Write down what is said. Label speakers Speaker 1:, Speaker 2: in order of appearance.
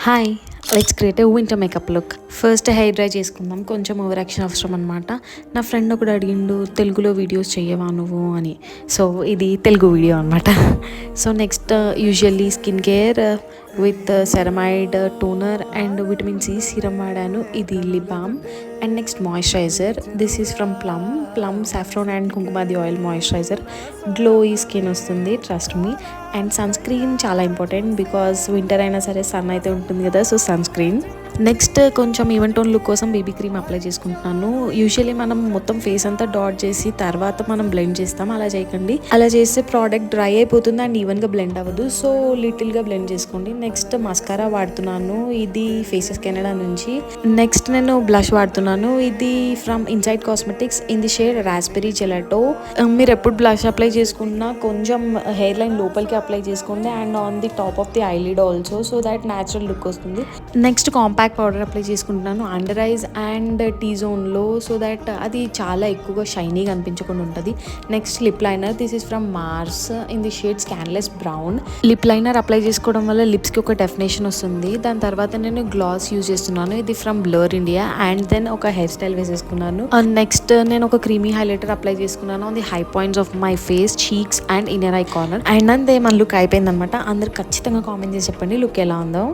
Speaker 1: Hi, let's create a winter makeup look. First hair dry చేసుకుందాం. కొంచెం over action అవసరం అనమాట. నా ఫ్రెండ్ ఒకడు అడిగిండు తెలుగులో వీడియోస్ చేయవా నువ్వు అని. సో ఇది తెలుగు వీడియో అనమాట. So next usually skin care with ceramide toner and vitamin C serum వాడాను. ఇది lip balm and next moisturizer. This is from Plum saffron and Kumkumadi oil moisturizer. Glow ఈ స్కిన్ వస్తుంది, trust me. And sunscreen important because winter అయినా సరే sun అయితే ఉంటుంది కదా, so sunscreen. Next కొంచెం ఈవెన్ టోన్ లుక్ కోసం baby cream apply చేసుకుంటున్నాను. యూజువల్లీ మనం మొత్తం ఫేస్ అంతా డాట్ చేసి తర్వాత మనం బ్లెండ్ చేస్తాం, అలా చేయకండి. అలా చేస్తే ప్రోడక్ట్ డ్రై అయిపోతుంది అండ్ ఈవెన్గా బ్లెండ్ అవ్వదు. సో లిటిల్గా బ్లెండ్ చేసుకోండి. నెక్స్ట్ మస్కారా వాడుతున్నాను, ఇది ఫేసెస్ కెనడా నుంచి. నెక్స్ట్ నేను బ్లష్ వాడుతున్నాను, ఇది from inside cosmetics in the shade raspberry gelato. మీరు ఎప్పుడు బ్లష్ అప్లై చేసుకున్నా కొంచెం హెయిర్ లైన్ లోపలికి అప్లై చేసుకోండి and on the top of the eyelid also, so that natural look వస్తుంది. నెక్స్ట్ కాంపాక్ట్ పౌడర్ అప్లై చేసుకుంటున్నాను అండర్ ఐస్ అండ్ టీ జోన్లో, so that అది చాలా ఎక్కువగా షైనీగా అనిపించకుండా ఉంటుంది. Next lip liner, this is from Mars in the shade scanless brown. Lip liner apply చేసుకోవడం వల్ల లిప్స్కి ఒక డెఫినేషన్ వస్తుంది. దాని తర్వాత నేను గ్లాస్ యూజ్ చేస్తున్నాను, ఇది from Blur India. And then ఒక హెయిర్ స్టైల్ వేసేసుకున్నాను. నెక్స్ట్ నేను ఒక క్రీమీ హైలైటర్ అప్లై చేసుకున్నాను on the high points of my face, cheeks and inner eye corner. And అంతే మన లుక్ అయిపోయింది అనమాట. అందరు ఖచ్చితంగా కామెంట్ చేసి చెప్పండి లుక్ ఎలా ఉందో.